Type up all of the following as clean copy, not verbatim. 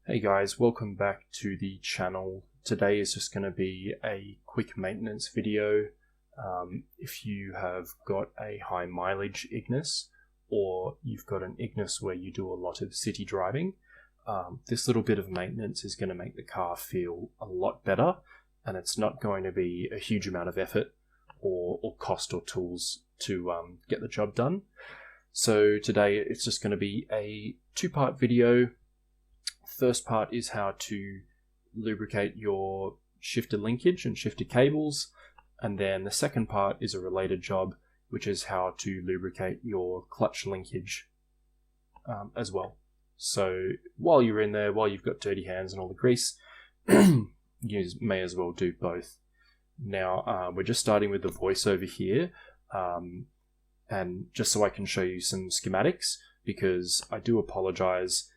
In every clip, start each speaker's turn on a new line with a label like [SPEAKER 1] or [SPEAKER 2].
[SPEAKER 1] Hey guys, welcome back to the channel. Today is just going to be a quick maintenance video. If you have got a high mileage Ignis, or you've got an Ignis where you do a lot of city driving, this little bit of maintenance is going to make the car feel a lot better, and it's not going to be a huge amount of effort or cost or tools to get the job done. So today it's just going to be a two-part video. First part is how to lubricate your shifter linkage and shifter cables, and then the second part is a related job, which is how to lubricate your clutch linkage as well. So while you're in there, while you've got dirty hands and all the grease, you may as well do both. Now we're just starting with the voiceover here, and just so I can show you some schematics, because I do apologize.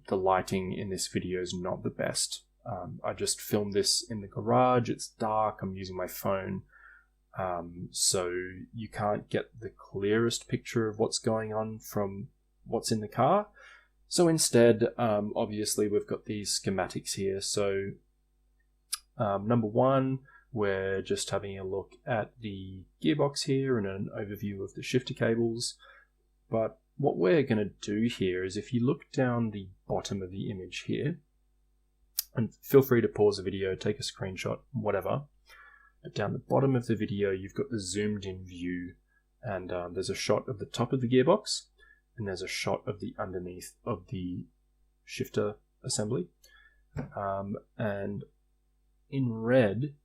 [SPEAKER 1] The lighting in this video is not the best. I just filmed this in the garage. It's dark. I'm using my phone, so you can't get the clearest picture of what's going on from what's in the car. So instead, obviously we've got these schematics here. So number one, we're just having a look at the gearbox here and an overview of the shifter cables. But what we're going to do here is, if you look down the bottom of the image here, and feel free to pause the video, take a screenshot, whatever, but down the bottom of the video you've got the zoomed in view, and there's a shot of the top of the gearbox, and there's a shot of the underneath of the shifter assembly, and in red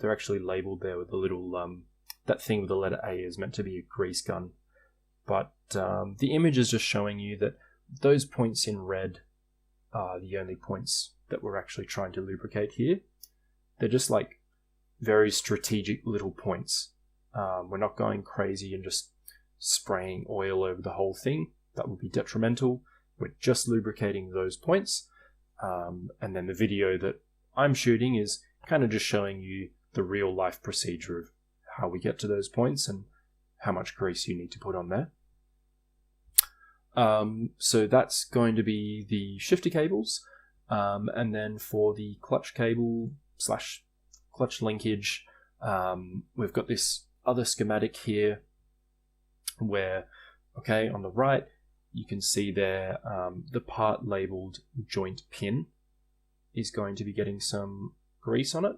[SPEAKER 1] they're actually labeled there with a little, that thing with the letter A is meant to be a grease gun. But the image is just showing you that those points in red are the only points that we're actually trying to lubricate here. They're just like very strategic little points. We're not going crazy and just spraying oil over the whole thing. That would be detrimental. We're just lubricating those points. And then the video that I'm shooting is kind of just showing you the real life procedure of how we get to those points and how much grease you need to put on there. So that's going to be the shifter cables, and then for the clutch cable / clutch linkage, we've got this other schematic here where, okay, on the right you can see there the part labeled joint pin is going to be getting some grease on it,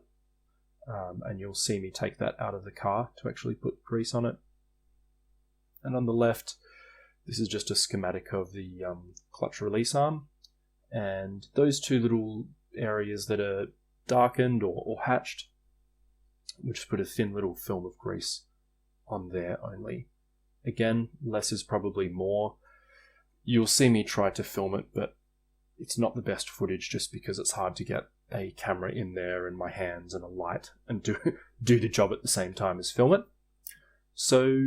[SPEAKER 1] and you'll see me take that out of the car to actually put grease on it. And on the left, this is just a schematic of the clutch release arm. And those two little areas that are darkened or hatched, we'll just put a thin little film of grease on there only. Again, less is probably more. You'll see me try to film it, but it's not the best footage just because it's hard to get a camera in there and my hands and a light and do the job at the same time as film it. So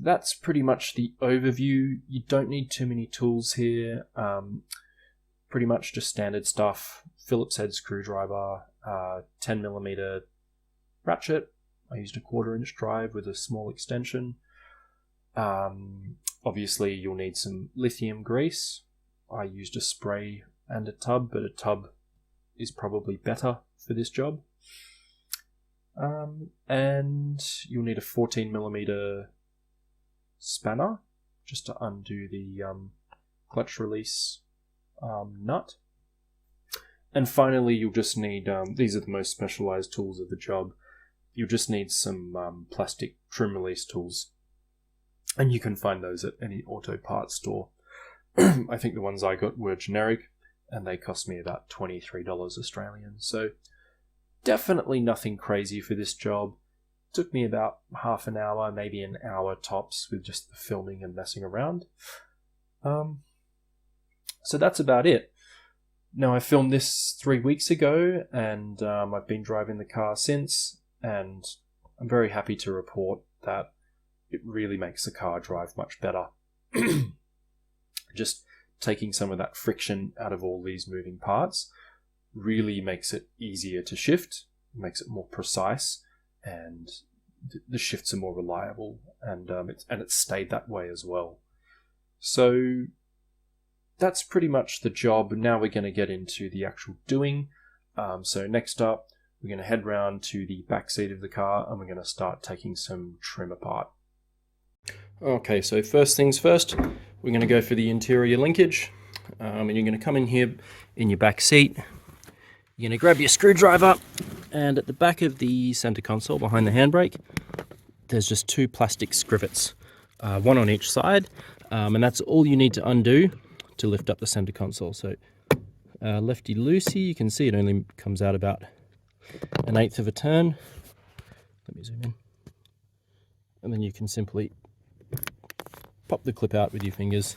[SPEAKER 1] that's pretty much the overview. You don't need too many tools here. Pretty much just standard stuff. Phillips head screwdriver, 10mm ratchet. I used a 1/4" drive with a small extension. Obviously you'll need some lithium grease. I used a spray and a tub, but a tub is probably better for this job. And you'll need a 14mm spanner just to undo the clutch release nut. And finally you'll just need, these are the most specialized tools of the job, you'll just need some plastic trim release tools, and you can find those at any auto parts store. I think the ones I got were generic and they cost me about $23 Australian, so definitely nothing crazy for this job. Took me about half an hour, maybe an hour tops, with just the filming and messing around. So that's about it. Now, I filmed this 3 weeks ago, and I've been driving the car since, and I'm very happy to report that it really makes the car drive much better. Just taking some of that friction out of all these moving parts really makes it easier to shift, makes it more precise, and the shifts are more reliable, and it's stayed that way as well. So that's pretty much the job. Now we're going to get into the actual doing. So next up, we're going to head round to the back seat of the car and we're going to start taking some trim apart. Okay, so first things first, we're going to go for the interior linkage. And you're going to come in here in your back seat. You're going to grab your screwdriver, and at the back of the center console behind the handbrake, there's just 2 plastic scrivets, one on each side, and that's all you need to undo to lift up the center console. So lefty-loosey, you can see it only comes out about 1/8 of a turn. Let me zoom in. And then you can simply pop the clip out with your fingers.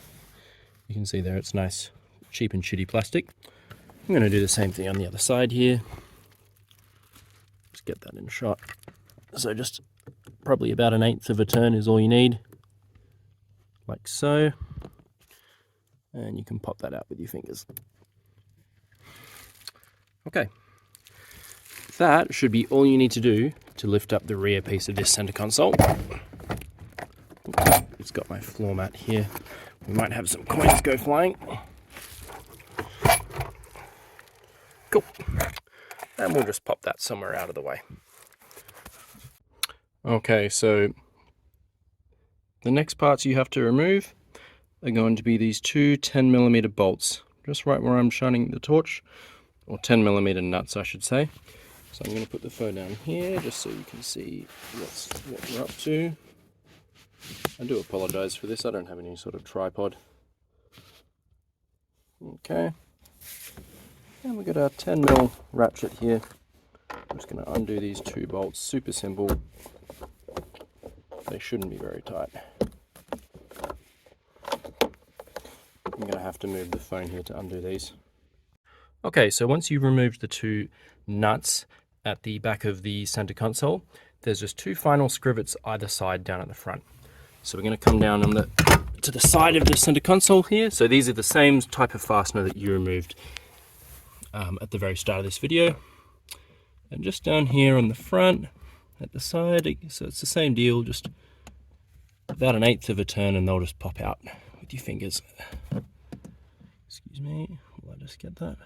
[SPEAKER 1] You can see there it's nice, cheap and shitty plastic. I'm going to do the same thing on the other side here. Just get that in shot. So just probably about 1/8 of a turn is all you need, like so. And you can pop that out with your fingers. Okay. That should be all you need to do to lift up the rear piece of this center console. It's got my floor mat here. We might have some coins go flying. Cool. And we'll just pop that somewhere out of the way. Okay, so the next parts you have to remove are going to be these 2 10mm bolts, just right where I'm shining the torch, or 10mm nuts I should say. So I'm going to put the phone down here just so you can see what we're up to. I do apologize for this, I don't have any sort of tripod. Okay. And we've got our 10mm ratchet here. I'm just going to undo these 2 bolts, super simple. They shouldn't be very tight. I'm going to have to move the phone here to undo these. Okay, so once you've removed the 2 nuts at the back of the center console, there's just 2 final scrivets either side down at the front. So we're going to come down on to the side of the center console here. So these are the same type of fastener that you removed at the very start of this video, and just down here on the front at the side, so it's the same deal, just about 1/8 of a turn and they'll just pop out with your fingers. Excuse me, will I just get that?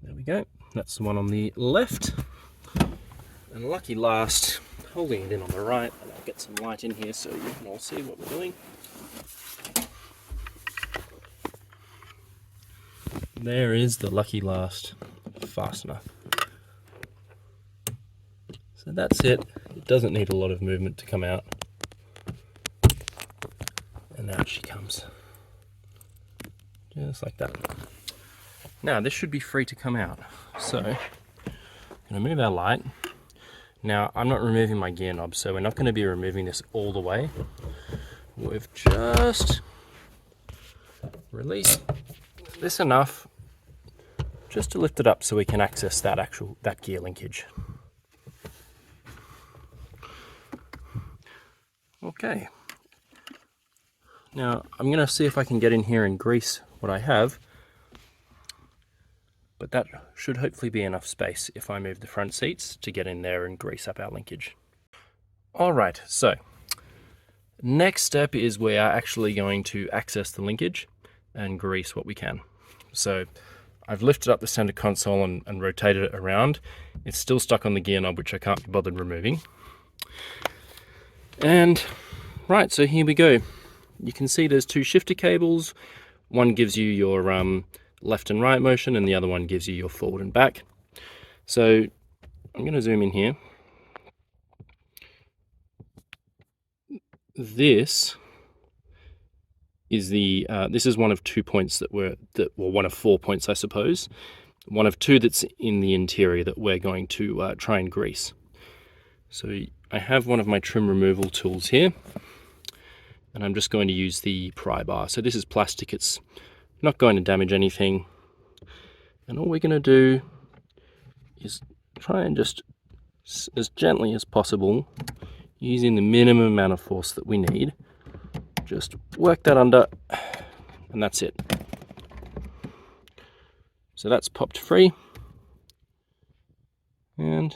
[SPEAKER 1] There we go, that's the one on the left, and lucky last, holding it in on the right, and I'll get some light in here so you can all see what we're doing. There is the lucky last fastener. So that's it. It doesn't need a lot of movement to come out. And out she comes. Just like that. Now this should be free to come out. So I'm going to move our light. Now I'm not removing my gear knob, so we're not going to be removing this all the way. We've just released this enough just to lift it up so we can access that gear linkage. Okay. Now I'm going to see if I can get in here and grease what I have, but that should hopefully be enough space if I move the front seats to get in there and grease up our linkage. Alright, so next step is we are actually going to access the linkage and grease what we can. So I've lifted up the center console and rotated it around. It's still stuck on the gear knob, which I can't be bothered removing. And right, so here we go. You can see there's 2 shifter cables. One gives you your left and right motion, and the other one gives you your forward and back. So I'm going to zoom in here. This is this is one of 2 points well, one of 4 points I suppose, one of 2 that's in the interior that we're going to try and grease. So I have one of my trim removal tools here, and I'm just going to use the pry bar. So this is plastic, it's not going to damage anything, and all we're going to do is try and just as gently as possible, using the minimum amount of force that we need, just work that under, and that's it. So that's popped free, and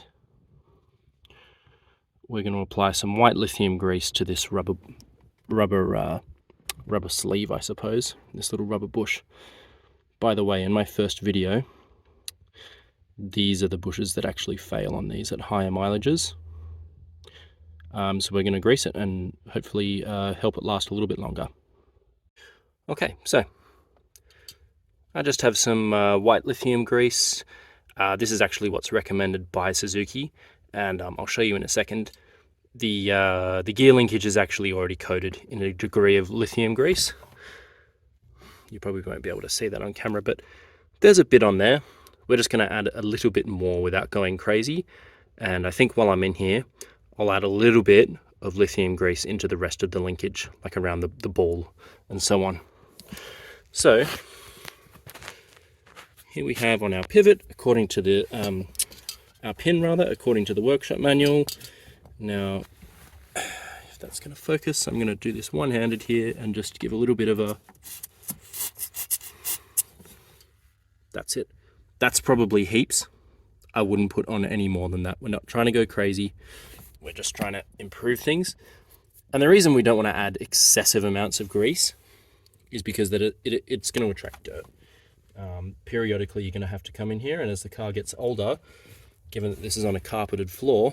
[SPEAKER 1] we're going to apply some white lithium grease to this rubber sleeve, I suppose, this little rubber bush. By the way, in my first video, these are the bushes that actually fail on these at higher mileages. So we're going to grease it and hopefully help it last a little bit longer. Okay, so I just have some white lithium grease. This is actually what's recommended by Suzuki, and I'll show you in a second. The gear linkage is actually already coated in a degree of lithium grease. You probably won't be able to see that on camera, but there's a bit on there. We're just going to add a little bit more without going crazy. And I think while I'm in here, I'll add a little bit of lithium grease into the rest of the linkage, like around the ball and so on. So here we have on our pivot, according to the our pin rather, according to the workshop manual. Now, if that's going to focus, I'm going to do this one-handed here and just give a little bit of a... That's it. That's probably heaps. I wouldn't put on any more than that. We're not trying to go crazy. We're just trying to improve things. And the reason we don't want to add excessive amounts of grease is because that it's going to attract dirt. Periodically, you're going to have to come in here, and as the car gets older, given that this is on a carpeted floor,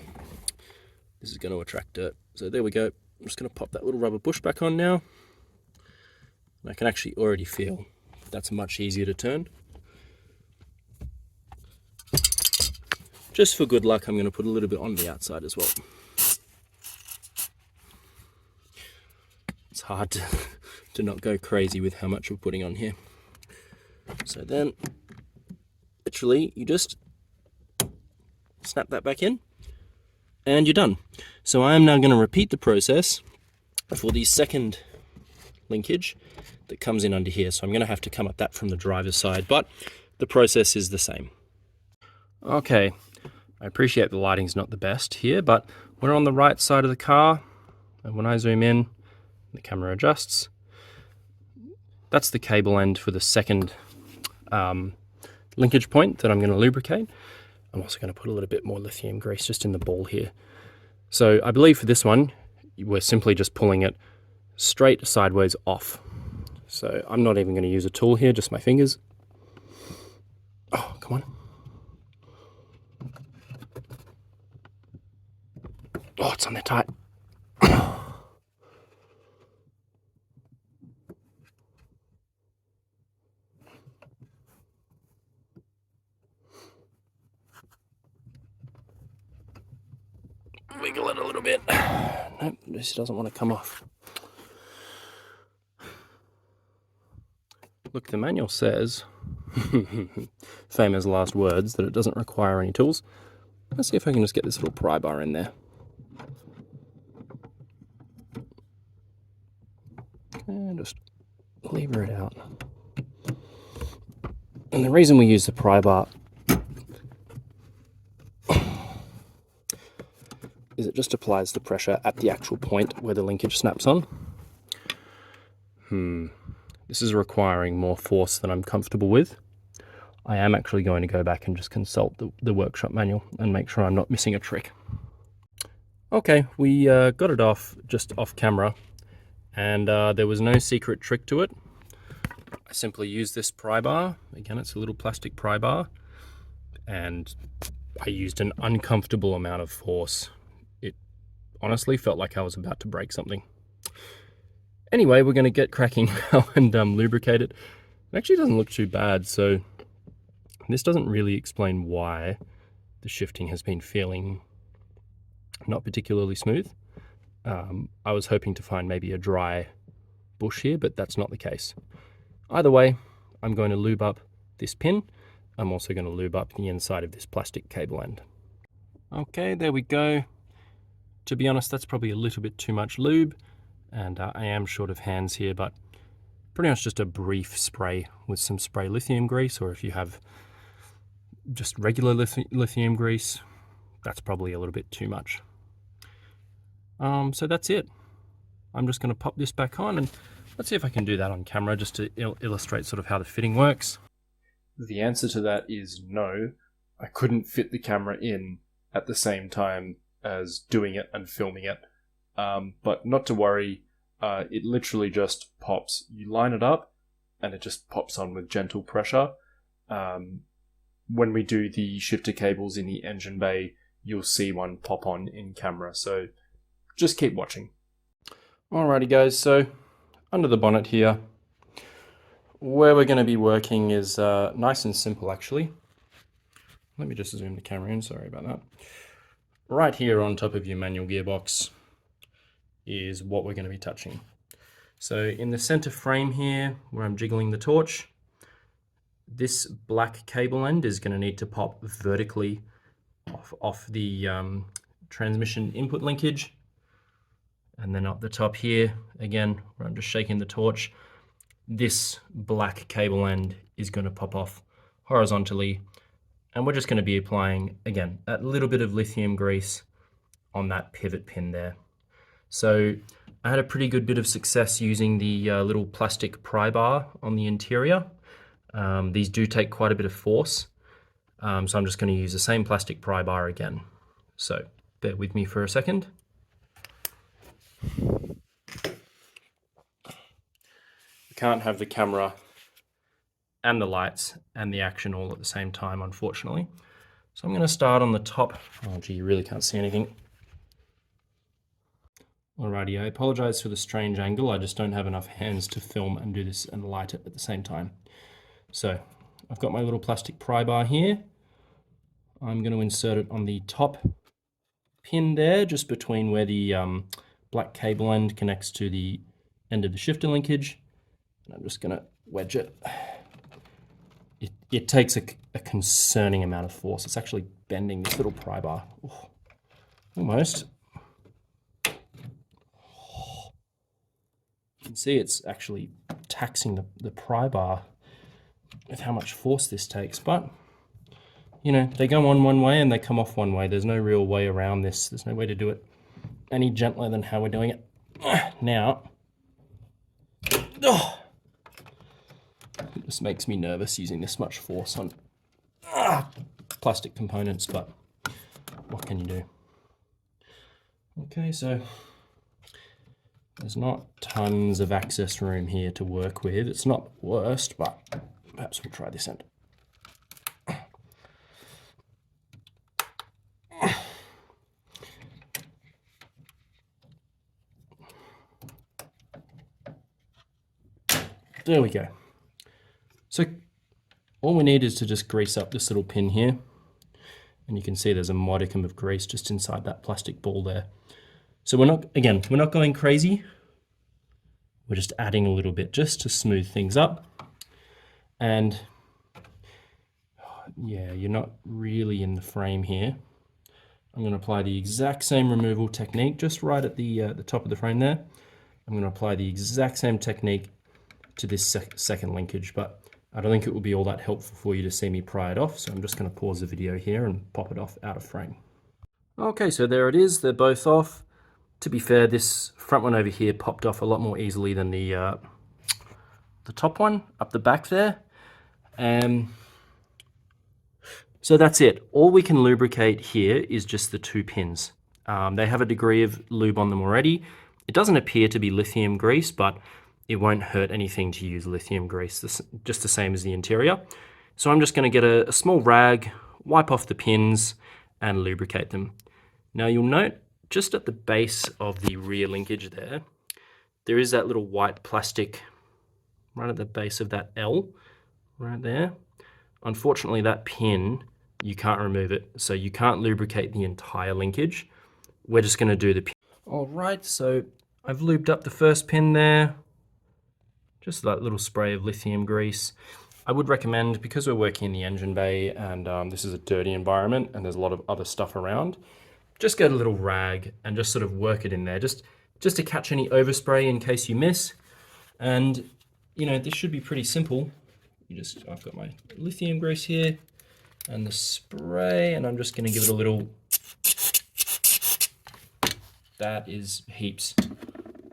[SPEAKER 1] this is going to attract dirt. So there we go. I'm just going to pop that little rubber bush back on now. And I can actually already feel that's much easier to turn. Just for good luck, I'm going to put a little bit on the outside as well. It's hard to not go crazy with how much we're putting on here. So then, literally, you just snap that back in, and you're done. So I am now going to repeat the process for the second linkage that comes in under here. So I'm going to have to come at that from the driver's side, but the process is the same. Okay, I appreciate the lighting's not the best here, but we're on the right side of the car, and when I zoom in, the camera adjusts. That's the cable end for the second linkage point that I'm going to lubricate. I'm also going to put a little bit more lithium grease just in the ball here. So I believe for this one, we're simply just pulling it straight sideways off. So I'm not even going to use a tool here, just my fingers. Oh, come on. Oh, it's on there tight. Wiggle it a little bit. Nope, this doesn't want to come off. Look, the manual says, famous last words, that it doesn't require any tools. Let's see if I can just get this little pry bar in there. And just lever it out. And the reason we use the pry bar is it just applies the pressure at the actual point where the linkage snaps on. This is requiring more force than I'm comfortable with. I am actually going to go back and just consult the workshop manual and make sure I'm not missing a trick. Okay, we got it off just off camera, and there was no secret trick to it. I simply used this pry bar. Again, it's a little plastic pry bar, and I used an uncomfortable amount of force. It honestly felt like I was about to break something. Anyway, we're going to get cracking now and lubricate it. It actually doesn't look too bad, so this doesn't really explain why the shifting has been feeling not particularly smooth. I was hoping to find maybe a dry bush here, but that's not the case. Either way, I'm going to lube up this pin. I'm also going to lube up the inside of this plastic cable end. Okay, there we go. To be honest, that's probably a little bit too much lube, and I am short of hands here, but pretty much just a brief spray with some spray lithium grease, or if you have just regular lithium grease, that's probably a little bit too much. So that's it. I'm just going to pop this back on, and let's see if I can do that on camera just to illustrate sort of how the fitting works. The answer to that is no. I couldn't fit the camera in at the same time as doing it and filming it. But not to worry, it literally just pops. You line it up and it just pops on with gentle pressure. When we do the shifter cables in the engine bay, you'll see one pop on in camera. So just keep watching. Alrighty guys, so under the bonnet here, where we're going to be working is nice and simple actually. Let me just zoom the camera in, sorry about that. Right here on top of your manual gearbox is what we're going to be touching. So in the center frame here, where I'm jiggling the torch, this black cable end is going to need to pop vertically off the transmission input linkage. And then up the top here, again, where I'm just shaking the torch, this black cable end is going to pop off horizontally. And we're just going to be applying, again, a little bit of lithium grease on that pivot pin there. So I had a pretty good bit of success using the little plastic pry bar on the interior. These do take quite a bit of force. So I'm just going to use the same plastic pry bar again. So bear with me for a second. You can't have the camera and the lights and the action all at the same time, unfortunately. So I'm going to start on the top. Oh gee, you really can't see anything. Alrighty, I apologize for the strange angle. I just don't have enough hands to film and do this and light it at the same time. So I've got my little plastic pry bar here. I'm going to insert it on the top pin there, just between where the black cable end connects to the end of the shifter linkage. And I'm just going to wedge it. It takes a concerning amount of force. It's actually bending this little pry bar. Ooh, almost. You can see it's actually taxing the pry bar with how much force this takes. But, you know, they go on one way and they come off one way. There's no real way around this. There's no way to do it any gentler than how we're doing it now. Oh, it just makes me nervous using this much force on plastic components, but what can you do? Okay, so there's not tons of access room here to work with. It's not the worst, but perhaps we'll try this end. There we go. So all we need is to just grease up this little pin here. And you can see there's a modicum of grease just inside that plastic ball there. So we're not going crazy. We're just adding a little bit just to smooth things up. And yeah, you're not really in the frame here. I'm going to apply the exact same removal technique just right at the top of the frame there. I'm going to apply the exact same technique to this second linkage, but I don't think it will be all that helpful for you to see me pry it off, so I'm just going to pause the video here and pop it off out of frame. Okay, so there it is. They're both off. To be fair, this front one over here popped off a lot more easily than the top one up the back there. So that's it. All we can lubricate here is just the two pins. They have a degree of lube on them already. It doesn't appear to be lithium grease, but it won't hurt anything to use lithium grease, just the same as the interior. So I'm just going to get a small rag, wipe off the pins, and lubricate them. Now you'll note, just at the base of the rear linkage there is that little white plastic right at the base of that L, right there. Unfortunately, that pin, you can't remove it, so you can't lubricate the entire linkage. We're just going to do the pin. All right, so I've lubed up the first pin there. Just that little spray of lithium grease. I would recommend, because we're working in the engine bay and this is a dirty environment and there's a lot of other stuff around, just get a little rag and just sort of work it in there, just to catch any overspray in case you miss. And you know, this should be pretty simple. I've got my lithium grease here and the spray, and I'm just going to give it a little. That is heaps.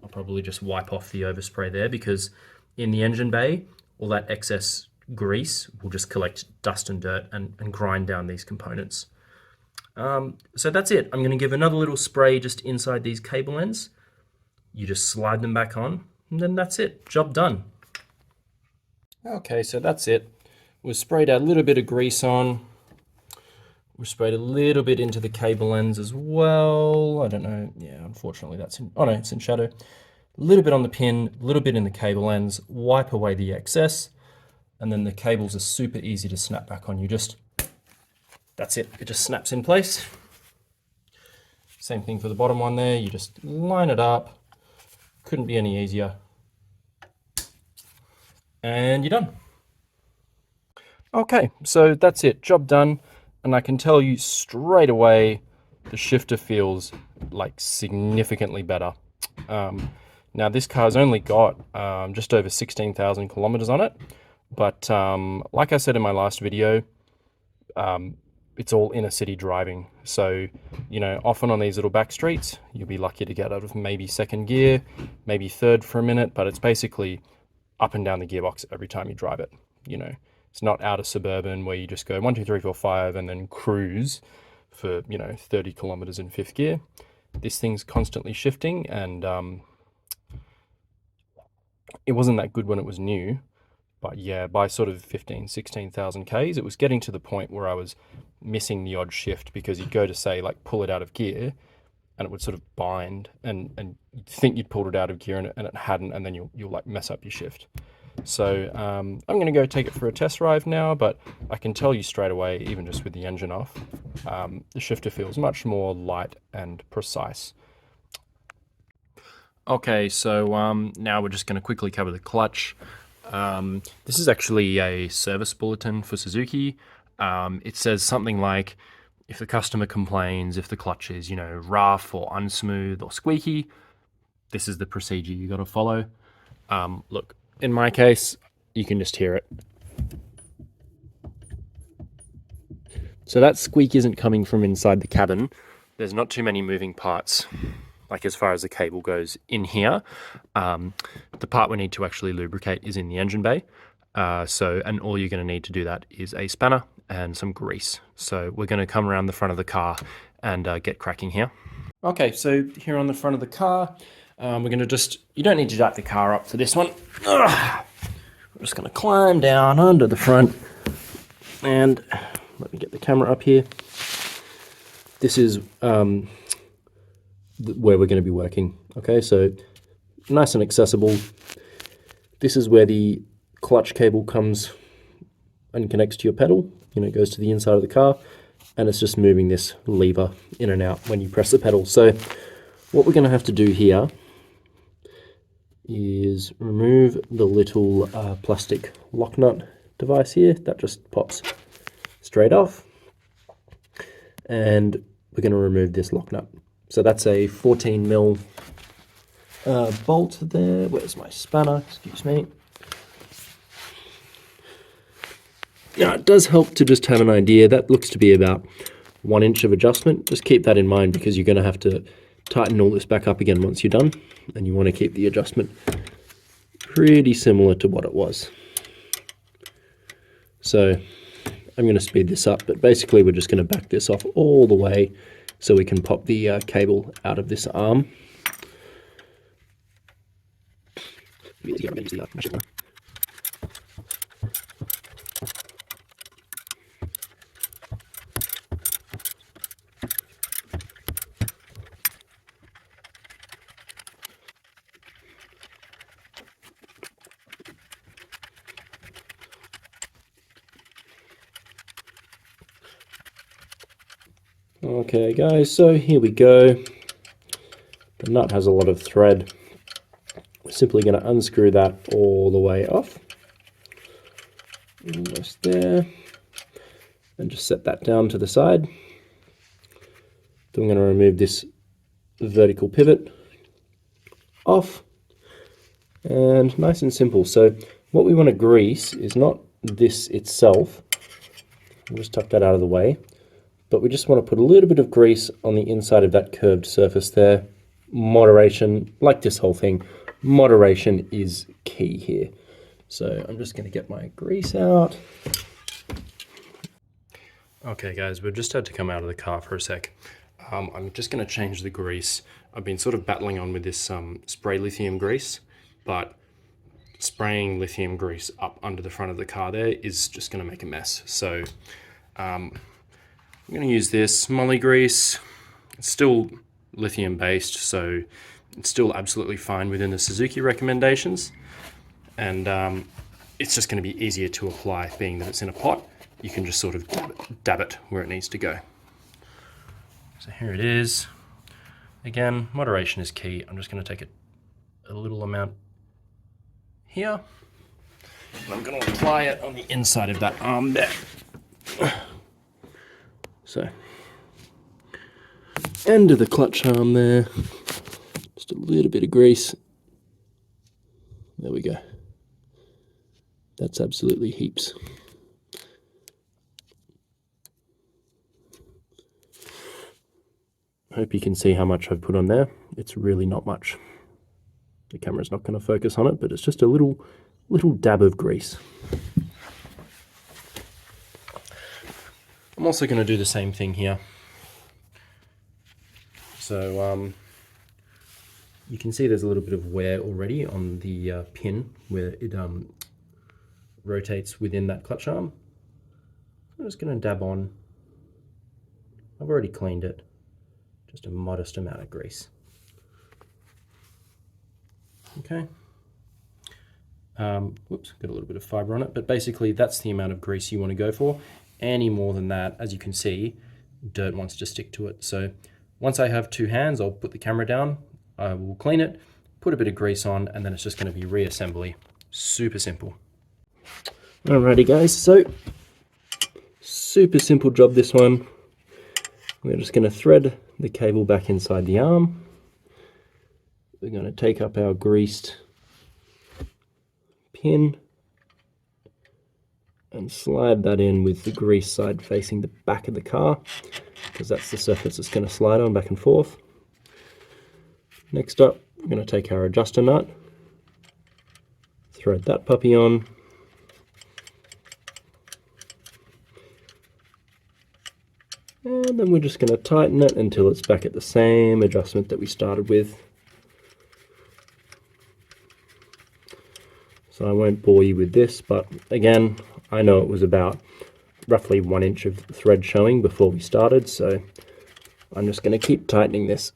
[SPEAKER 1] I'll probably just wipe off the overspray there, because in the engine bay, all that excess grease will just collect dust and dirt and grind down these components. So that's it. I'm going to give another little spray just inside these cable ends. You just slide them back on, and then that's it. Job done. Okay, so that's it. We've sprayed a little bit of grease on. We've sprayed a little bit into the cable ends as well. I don't know. Yeah, unfortunately that's in, oh no, it's in shadow. A little bit on the pin, a little bit in the cable ends. Wipe away the excess, and then the cables are super easy to snap back on. That's it. It just snaps in place. Same thing for the bottom one there. You just line it up. Couldn't be any easier. And you're done. Okay, so that's it. Job done. And I can tell you straight away, the shifter feels like significantly better. Now this car's only got just over 16,000 kilometers on it. But like I said in my last video, it's all inner city driving. So, you know, often on these little back streets, you'll be lucky to get out of maybe second gear, maybe third for a minute, but it's basically up and down the gearbox every time you drive it. You know, it's not out of suburban where you just go 1, 2, 3, 4, 5 and then cruise for, you know, 30 kilometers in fifth gear. This thing's constantly shifting, and it wasn't that good when it was new. But yeah, by sort of 15, 16,000 Ks, it was getting to the point where I was missing the odd shift, because you'd go to say like pull it out of gear and it would sort of bind, and you'd think you'd pulled it out of gear and it hadn't, and then you'll like mess up your shift. So I'm going to go take it for a test drive now, but I can tell you straight away, even just with the engine off, the shifter feels much more light and precise. Okay, so now we're just going to quickly cover the clutch. This is actually a service bulletin for Suzuki. It says something like, if the customer complains, if the clutch is, you know, rough or unsmooth or squeaky, this is the procedure you got to follow. Look, in my case, you can just hear it. So that squeak isn't coming from inside the cabin. There's not too many moving parts, like as far as the cable goes in here. The part we need to actually lubricate is in the engine bay. And all you're going to need to do that is a spanner and some grease. So we're going to come around the front of the car and get cracking here. Okay, so here on the front of the car, we're going to you don't need to jack the car up for this one. We're just going to climb down under the front, and let me get the camera up here. This is where we're going to be working. Okay, so nice and accessible. This is where the clutch cable comes and connects to your pedal. You know, it goes to the inside of the car, and it's just moving this lever in and out when you press the pedal. So what we're going to have to do here is remove the little plastic lock nut device here. That just pops straight off, and we're going to remove this lock nut. So that's a 14 mil bolt there. Where's my spanner? Excuse me. Now, it does help to just have an idea. That looks to be about 1 inch of adjustment. Just keep that in mind, because you're going to have to tighten all this back up again once you're done, and you want to keep the adjustment pretty similar to what it was. So I'm going to speed this up, but basically we're just going to back this off all the way so we can pop the cable out of this arm. Okay guys, so here we go. The nut has a lot of thread. We're simply going to unscrew that all the way off. Almost there. And just set that down to the side. Then I'm going to remove this vertical pivot off. And nice and simple. So what we want to grease is not this itself. We'll just tuck that out of the way. But we just want to put a little bit of grease on the inside of that curved surface there. Moderation, like this whole thing, moderation is key here. So I'm just going to get my grease out. Okay guys, we've just had to come out of the car for a sec. I'm just going to change the grease. I've been sort of battling on with this spray lithium grease, but spraying lithium grease up under the front of the car there is just going to make a mess. So I'm going to use this moly grease. It's still lithium based, so it's still absolutely fine within the Suzuki recommendations. And it's just going to be easier to apply, being that it's in a pot. You can just sort of dab it where it needs to go. So here it is. Again, moderation is key. I'm just going to take a little amount here. And I'm going to apply it on the inside of that arm there. So, end of the clutch arm there. Just a little bit of grease. There we go. That's absolutely heaps. Hope you can see how much I've put on there. It's really not much. The camera's not going to focus on it, but it's just a little dab of grease. I'm also going to do the same thing here. So you can see there's a little bit of wear already on the pin where it rotates within that clutch arm. I'm just going to dab on. I've already cleaned it. Just a modest amount of grease. Okay. Whoops, got a little bit of fiber on it, but basically that's the amount of grease you want to go for. Any more than that, as you can see, dirt wants to stick to it. So once I have two hands, I'll put the camera down, I will clean it, put a bit of grease on, and then it's just going to be reassembly. Super simple. Alrighty guys, so super simple job this one. We're just going to thread the cable back inside the arm. We're going to take up our greased pin and slide that in with the grease side facing the back of the car, because that's the surface it's going to slide on back and forth. Next up, we're going to take our adjuster nut, thread that puppy on, and then we're just going to tighten it until it's back at the same adjustment that we started with. So I won't bore you with this, but again, I know it was about roughly 1 inch of thread showing before we started, so I'm just going to keep tightening this.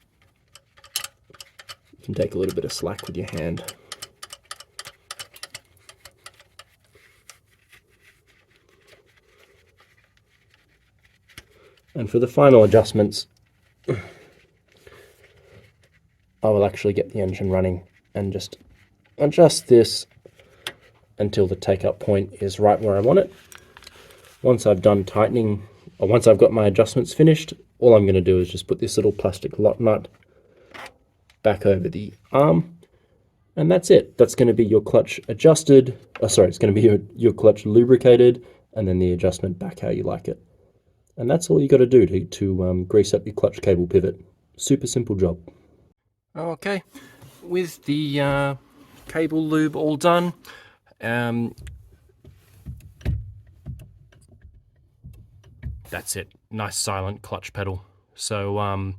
[SPEAKER 1] You can take a little bit of slack with your hand. And for the final adjustments, I will actually get the engine running and just adjust this until the take-up point is right where I want it. Once I've done tightening, or once I've got my adjustments finished, all I'm going to do is just put this little plastic lock nut back over the arm, and that's it. That's going to be your clutch adjusted. Oh, sorry, it's going to be your clutch lubricated, and then the adjustment back how you like it. And that's all you got to do to grease up your clutch cable pivot. Super simple job. Okay, with the cable lube all done, that's it. Nice silent clutch pedal. So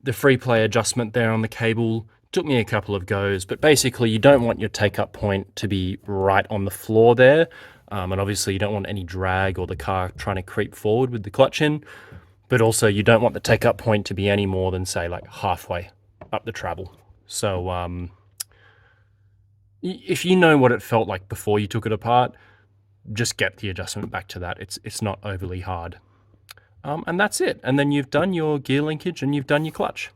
[SPEAKER 1] the free play adjustment there on the cable took me a couple of goes, but basically you don't want your take-up point to be right on the floor there. And obviously you don't want any drag or the car trying to creep forward with the clutch in, but also you don't want the take-up point to be any more than, say, like halfway up the travel. So if you know what it felt like before you took it apart, just get the adjustment back to that. It's not overly hard. And that's it. And then you've done your gear linkage and you've done your clutch.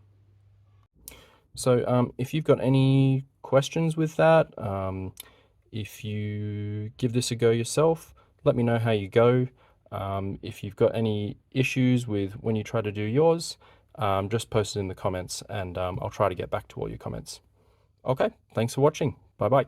[SPEAKER 1] So if you've got any questions with that, if you give this a go yourself, let me know how you go. If you've got any issues with when you try to do yours, just post it in the comments and I'll try to get back to all your comments. Okay, thanks for watching. Bye-bye.